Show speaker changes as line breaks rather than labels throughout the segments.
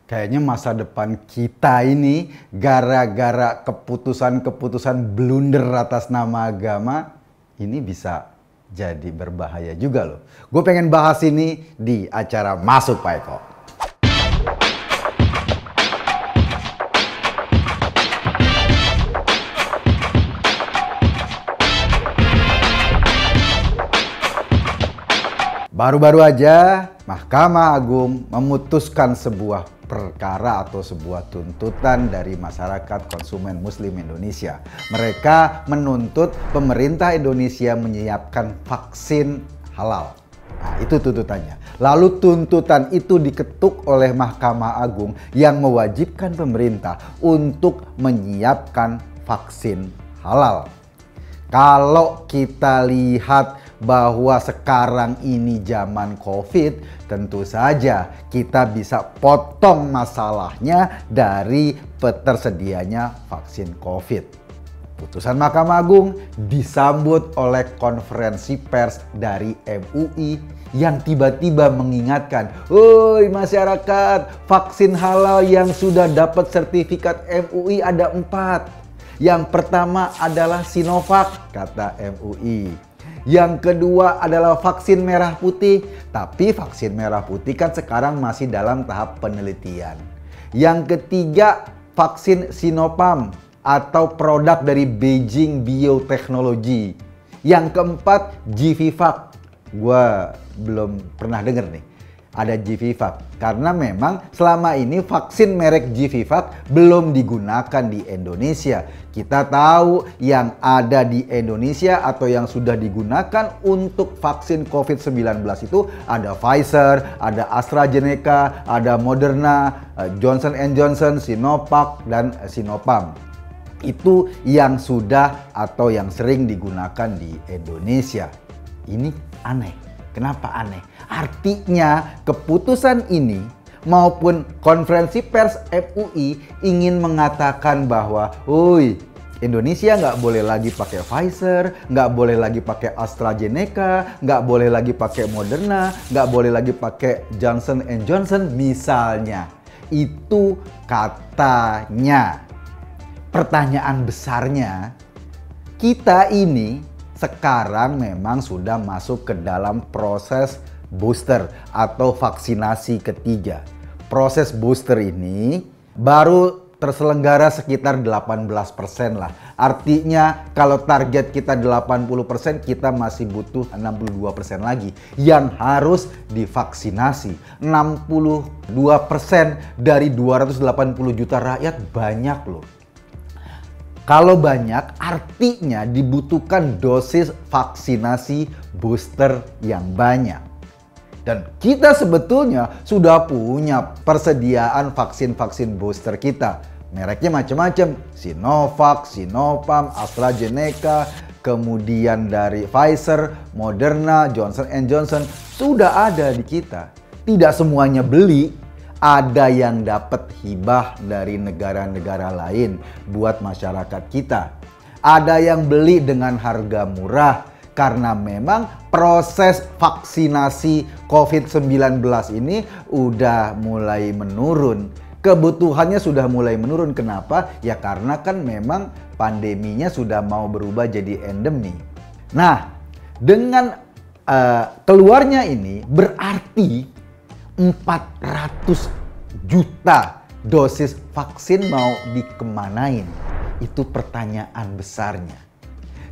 Kayaknya masa depan kita ini gara-gara keputusan-keputusan blunder atas nama agama ini bisa jadi berbahaya juga loh. Gue pengen bahas ini di acara Masuk Pak Eko. Baru-baru aja Mahkamah Agung memutuskan sebuah perkara atau sebuah tuntutan dari masyarakat konsumen Muslim Indonesia. Mereka menuntut pemerintah Indonesia menyiapkan vaksin halal. Nah, itu tuntutannya. Lalu tuntutan itu diketuk oleh Mahkamah Agung yang mewajibkan pemerintah untuk menyiapkan vaksin halal. Kalau kita lihat bahwa sekarang ini zaman COVID, tentu saja kita bisa potong masalahnya dari tersedianya vaksin COVID. Putusan Mahkamah Agung disambut oleh konferensi pers dari MUI yang tiba-tiba mengingatkan, "Woi masyarakat, vaksin halal yang sudah dapat sertifikat MUI ada 4. Yang pertama adalah Sinovac," kata MUI. Yang kedua adalah vaksin merah putih, tapi vaksin merah putih kan sekarang masih dalam tahap penelitian. Yang ketiga vaksin Sinopharm atau produk dari Beijing Biotechnology. Yang keempat GVVac. Gua belum pernah denger nih ada GVVac, karena memang selama ini vaksin merek GVVac belum digunakan di Indonesia. Kita tahu yang ada di Indonesia atau yang sudah digunakan untuk vaksin COVID-19 itu ada Pfizer, ada AstraZeneca, ada Moderna, Johnson & Johnson, Sinovac, dan Sinopharm. Itu yang sudah atau yang sering digunakan di Indonesia. Ini aneh. Kenapa aneh? Artinya keputusan ini maupun konferensi pers MUI ingin mengatakan bahwa, Indonesia nggak boleh lagi pakai Pfizer, nggak boleh lagi pakai AstraZeneca, nggak boleh lagi pakai Moderna, nggak boleh lagi pakai Johnson & Johnson misalnya. Itu katanya. Pertanyaan besarnya, kita ini sekarang memang sudah masuk ke dalam proses booster atau vaksinasi ketiga. Proses booster ini baru terselenggara sekitar 18% lah. Artinya kalau target kita 80%, kita masih butuh 62% lagi yang harus divaksinasi. 62% dari 280 juta rakyat banyak loh. Kalau banyak, artinya dibutuhkan dosis vaksinasi booster yang banyak. Dan kita sebetulnya sudah punya persediaan vaksin-vaksin booster kita. Mereknya macam-macam, Sinovac, Sinopharm, AstraZeneca, kemudian dari Pfizer, Moderna, Johnson & Johnson, sudah ada di kita. Tidak semuanya beli. Ada yang dapat hibah dari negara-negara lain buat masyarakat kita. Ada yang beli dengan harga murah karena memang proses vaksinasi COVID-19 ini udah mulai menurun. Kebutuhannya sudah mulai menurun. Kenapa? Ya karena kan memang pandeminya sudah mau berubah jadi endemi. Nah, dengan keluarnya ini berarti 400 juta dosis vaksin mau dikemanain? Itu pertanyaan besarnya.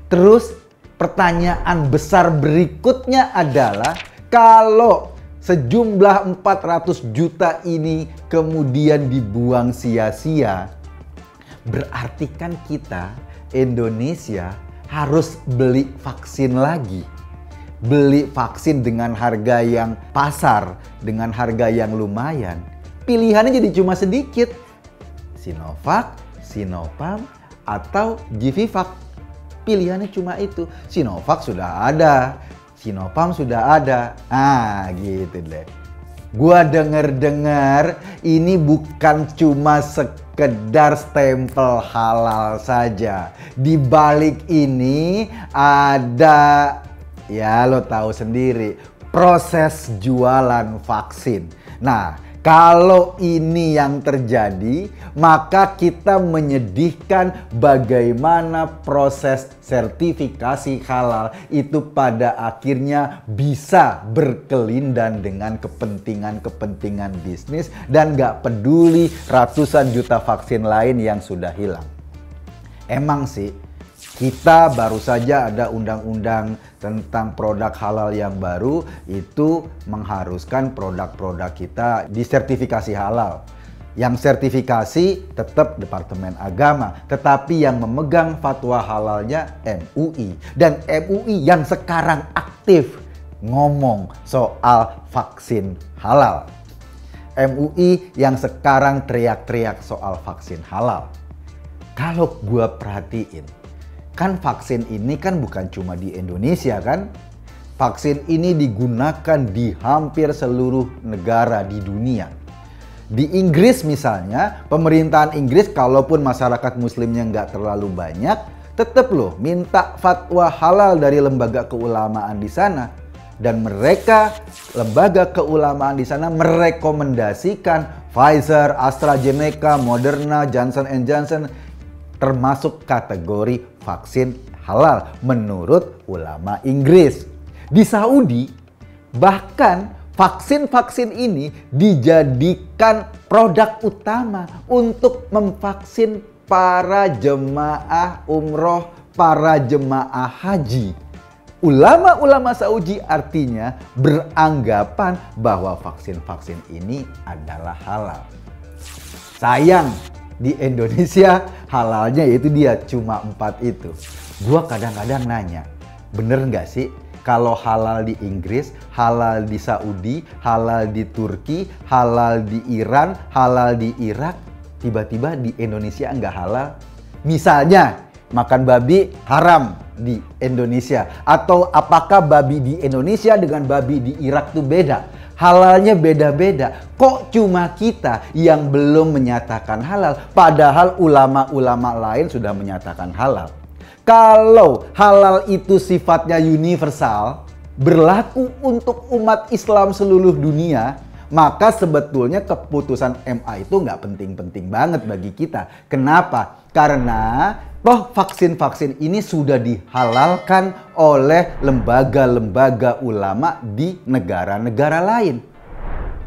Terus pertanyaan besar berikutnya adalah kalau sejumlah 400 juta ini kemudian dibuang sia-sia, berarti kan kita Indonesia harus beli vaksin lagi. Beli vaksin dengan harga yang pasar, dengan harga yang lumayan. Pilihannya jadi cuma sedikit. Sinovac, Sinopharm, atau GVVac. Pilihannya cuma itu. Sinovac sudah ada, Sinopharm sudah ada. Gitu deh. Gua denger-dengar ini bukan cuma sekedar stempel halal saja. Di balik ini ada, ya lo tahu sendiri, proses jualan vaksin. Nah, Kalau ini yang terjadi, maka kita menyedihkan bagaimana proses sertifikasi halal itu pada akhirnya bisa berkelindan dengan kepentingan-kepentingan bisnis dan gak peduli ratusan juta vaksin lain yang sudah hilang. Emang sih, kita baru saja ada undang-undang tentang produk halal yang baru, itu mengharuskan produk-produk kita disertifikasi halal. Yang sertifikasi tetap Departemen Agama, tetapi yang memegang fatwa halalnya MUI. Dan MUI yang sekarang aktif ngomong soal vaksin halal. MUI yang sekarang teriak-teriak soal vaksin halal. Kalau gua perhatiin, kan vaksin ini kan bukan cuma di Indonesia kan? Vaksin ini digunakan di hampir seluruh negara di dunia. Di Inggris misalnya, pemerintahan Inggris kalaupun masyarakat muslimnya nggak terlalu banyak, tetap loh minta fatwa halal dari lembaga keulamaan di sana. Dan mereka, lembaga keulamaan di sana merekomendasikan Pfizer, AstraZeneca, Moderna, Johnson & Johnson termasuk kategori vaksin halal menurut ulama Inggris. Di Saudi bahkan vaksin-vaksin ini dijadikan produk utama untuk memvaksin para jemaah umroh, para jemaah haji. Ulama-ulama Saudi artinya beranggapan bahwa vaksin-vaksin ini adalah halal. Sayang, di Indonesia halalnya itu dia cuma 4 itu. Gua kadang-kadang nanya, bener nggak sih kalau halal di Inggris, halal di Saudi, halal di Turki, halal di Iran, halal di Irak, tiba-tiba di Indonesia nggak halal? Misalnya makan babi haram di Indonesia, atau apakah babi di Indonesia dengan babi di Irak itu beda? Halalnya beda-beda. Kok cuma kita yang belum menyatakan halal, padahal ulama-ulama lain sudah menyatakan halal? Kalau halal itu sifatnya universal, berlaku untuk umat Islam seluruh dunia, maka sebetulnya keputusan MA itu nggak penting-penting banget bagi kita. Kenapa? Karena toh vaksin-vaksin ini sudah dihalalkan oleh lembaga-lembaga ulama di negara-negara lain.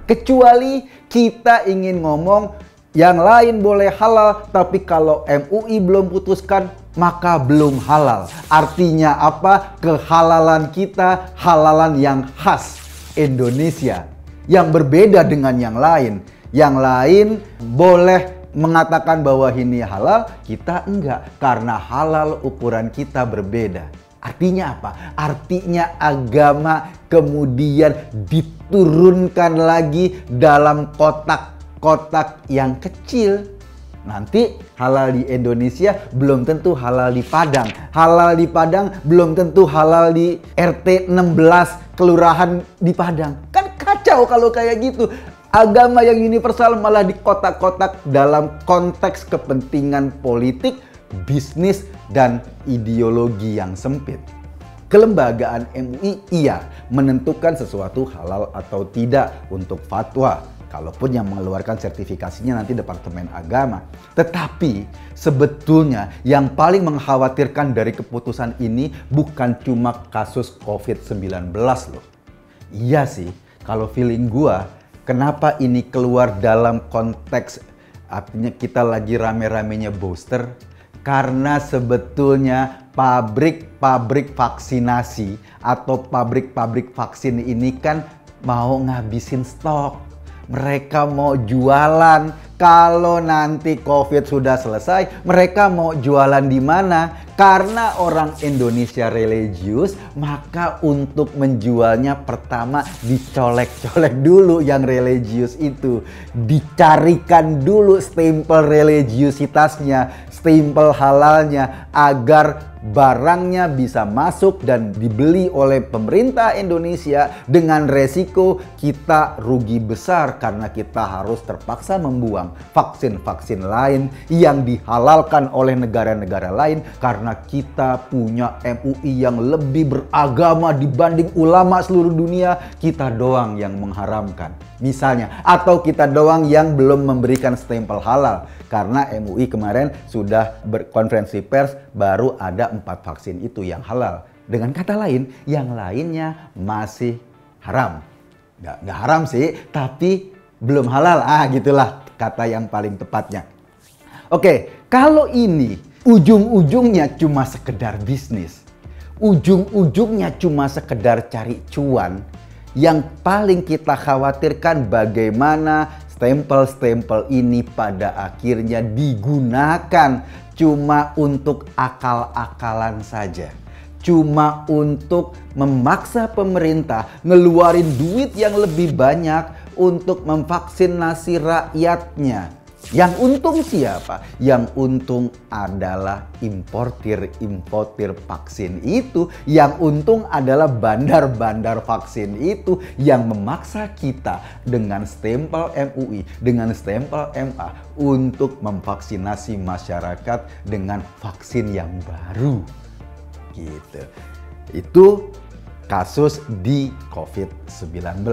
Kecuali kita ingin ngomong yang lain boleh halal, tapi kalau MUI belum putuskan, maka belum halal. Artinya apa? Kehalalan kita, halalan yang khas Indonesia, yang berbeda dengan yang lain. Yang lain boleh mengatakan bahwa ini halal, kita enggak, karena halal ukuran kita berbeda. Artinya apa? Artinya agama kemudian diturunkan lagi dalam kotak-kotak yang kecil. Nanti halal di Indonesia belum tentu halal di Padang. Halal di Padang belum tentu halal di RT 16 kelurahan di Padang. Kan kacau kalau kayak gitu. Agama yang universal malah di kotak-kotak dalam konteks kepentingan politik, bisnis, dan ideologi yang sempit. Kelembagaan MUI iya menentukan sesuatu halal atau tidak untuk fatwa. Kalaupun yang mengeluarkan sertifikasinya nanti Departemen Agama. Tetapi sebetulnya yang paling mengkhawatirkan dari keputusan ini bukan cuma kasus COVID-19 loh. Iya sih, kalau feeling gua, kenapa ini keluar dalam konteks artinya kita lagi rame-ramenya booster? Karena sebetulnya pabrik-pabrik vaksinasi atau pabrik-pabrik vaksin ini kan mau ngabisin stok. Mereka mau jualan. Kalau nanti COVID sudah selesai, mereka mau jualan di mana? Karena orang Indonesia religius, maka untuk menjualnya pertama dicolek-colek dulu yang religius itu. Dicarikan dulu stempel religiusitasnya, stempel halalnya, agar barangnya bisa masuk dan dibeli oleh pemerintah Indonesia dengan resiko kita rugi besar karena kita harus terpaksa membuang vaksin-vaksin lain yang dihalalkan oleh negara-negara lain karena kita punya MUI yang lebih beragama dibanding ulama seluruh dunia, kita doang yang mengharamkan. Misalnya, atau kita doang yang belum memberikan stempel halal karena MUI kemarin sudah berkonferensi pers baru ada 4 vaksin itu yang halal. Dengan kata lain, yang lainnya masih haram. Nggak haram sih, tapi belum halal. Gitulah kata yang paling tepatnya. Oke, kalau ini ujung-ujungnya cuma sekedar bisnis, ujung-ujungnya cuma sekedar cari cuan, yang paling kita khawatirkan bagaimana stempel-stempel ini pada akhirnya digunakan cuma untuk akal-akalan saja. Cuma untuk memaksa pemerintah ngeluarin duit yang lebih banyak untuk memvaksinasi rakyatnya. Yang untung siapa? Yang untung adalah importir vaksin itu. Yang untung adalah bandar-bandar vaksin itu yang memaksa kita dengan stempel MUI, dengan stempel MA untuk memvaksinasi masyarakat dengan vaksin yang baru. Gitu. Itu kasus di COVID-19.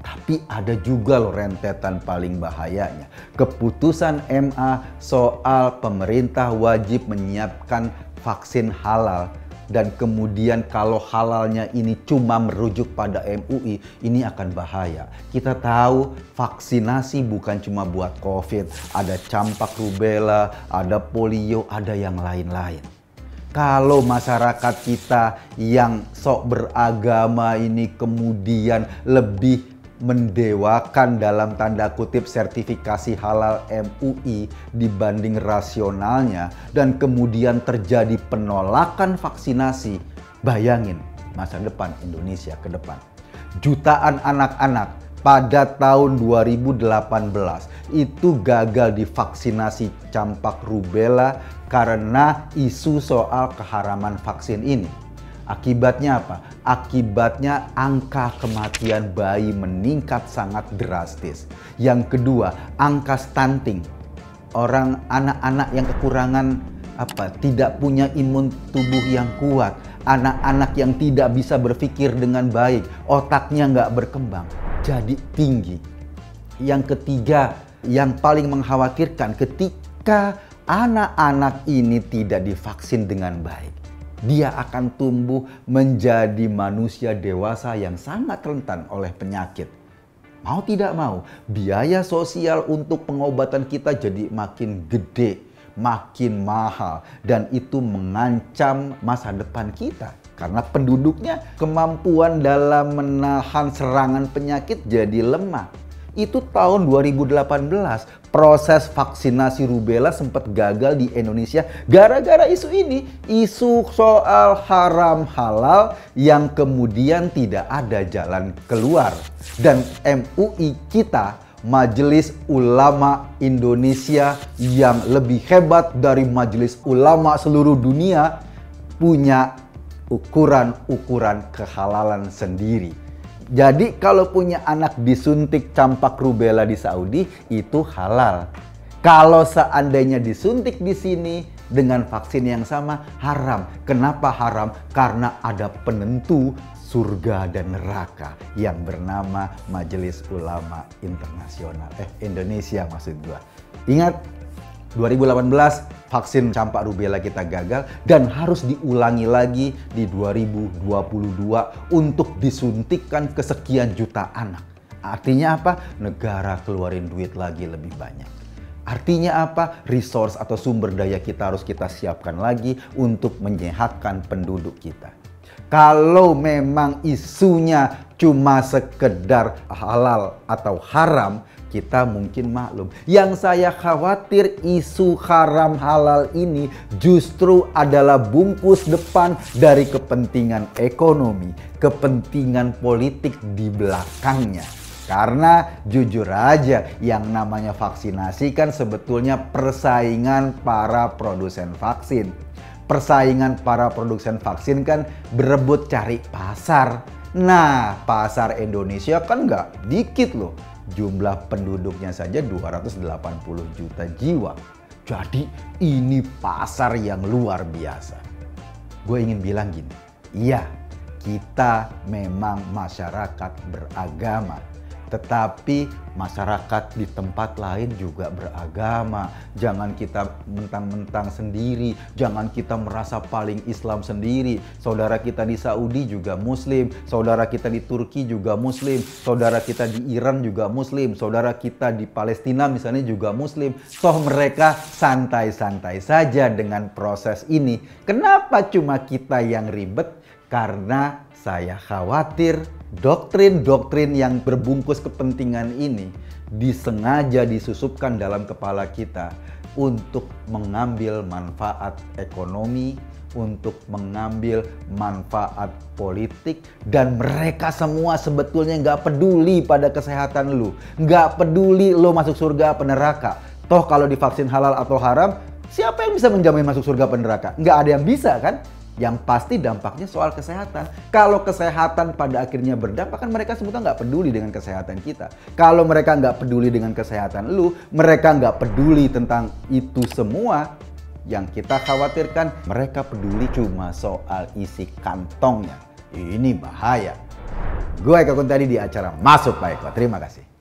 Tapi ada juga loh rentetan paling bahayanya. Keputusan MA soal pemerintah wajib menyiapkan vaksin halal. Dan kemudian kalau halalnya ini cuma merujuk pada MUI, ini akan bahaya. Kita tahu vaksinasi bukan cuma buat COVID. Ada campak rubella, ada polio, ada yang lain-lain. Kalau masyarakat kita yang sok beragama ini kemudian lebih mendewakan dalam tanda kutip sertifikasi halal MUI dibanding rasionalnya dan kemudian terjadi penolakan vaksinasi, bayangin masa depan Indonesia ke depan. Jutaan anak-anak pada tahun 2018 itu gagal divaksinasi campak rubella karena isu soal keharaman vaksin ini. Akibatnya apa? Akibatnya angka kematian bayi meningkat sangat drastis. Yang kedua, angka stunting. Anak-anak yang kekurangan tidak punya imun tubuh yang kuat. Anak-anak yang tidak bisa berpikir dengan baik, otaknya nggak berkembang, jadi tinggi. Yang ketiga, yang paling mengkhawatirkan ketika anak-anak ini tidak divaksin dengan baik, dia akan tumbuh menjadi manusia dewasa yang sangat rentan oleh penyakit. Mau tidak mau, biaya sosial untuk pengobatan kita jadi makin gede, makin mahal. Dan itu mengancam masa depan kita. Karena penduduknya kemampuan dalam menahan serangan penyakit jadi lemah. Itu tahun 2018 proses vaksinasi rubella sempat gagal di Indonesia gara-gara isu ini. Isu soal haram halal yang kemudian tidak ada jalan keluar. Dan MUI kita, Majelis Ulama Indonesia yang lebih hebat dari majelis ulama seluruh dunia, punya ukuran-ukuran kehalalan sendiri. Jadi kalau punya anak disuntik campak rubella di Saudi itu halal. Kalau seandainya disuntik di sini dengan vaksin yang sama haram. Kenapa haram? Karena ada penentu surga dan neraka yang bernama Majelis Ulama Internasional. Indonesia maksud gua. Ingat 2018 vaksin campak rubella kita gagal dan harus diulangi lagi di 2022 untuk disuntikkan ke sekian juta anak. Artinya apa? Negara keluarin duit lagi lebih banyak. Artinya apa? Resource atau sumber daya kita harus kita siapkan lagi untuk menyehatkan penduduk kita. Kalau memang isunya cuma sekedar halal atau haram, kita mungkin maklum. Yang saya khawatir isu haram halal ini justru adalah bungkus depan dari kepentingan ekonomi, kepentingan politik di belakangnya. Karena jujur aja yang namanya vaksinasi kan sebetulnya persaingan para produsen vaksin. Persaingan para produsen vaksin kan berebut cari pasar. Nah, pasar Indonesia kan nggak dikit loh. Jumlah penduduknya saja 280 juta jiwa. Jadi ini pasar yang luar biasa. Gue ingin bilang gini, iya, kita memang masyarakat beragama. Tetapi masyarakat di tempat lain juga beragama. Jangan kita mentang-mentang sendiri. Jangan kita merasa paling Islam sendiri. Saudara kita di Saudi juga Muslim. Saudara kita di Turki juga Muslim. Saudara kita di Iran juga Muslim. Saudara kita di Palestina misalnya juga Muslim. Toh mereka santai-santai saja dengan proses ini. Kenapa cuma kita yang ribet? Karena saya khawatir doktrin-doktrin yang berbungkus kepentingan ini disengaja disusupkan dalam kepala kita untuk mengambil manfaat ekonomi, untuk mengambil manfaat politik, dan mereka semua sebetulnya nggak peduli pada kesehatan lu, nggak peduli lo masuk surga apa neraka. Toh kalau divaksin halal atau haram, siapa yang bisa menjamin masuk surga apa neraka? Nggak ada yang bisa kan? Yang pasti dampaknya soal kesehatan. Kalau kesehatan pada akhirnya berdampak, kan mereka semua nggak peduli dengan kesehatan kita. Kalau mereka nggak peduli dengan kesehatan lu, mereka nggak peduli tentang itu semua. Yang kita khawatirkan, mereka peduli cuma soal isi kantongnya. Ini bahaya. Gue Eko Kuntadi di acara Masuk Pak Eko. Terima kasih.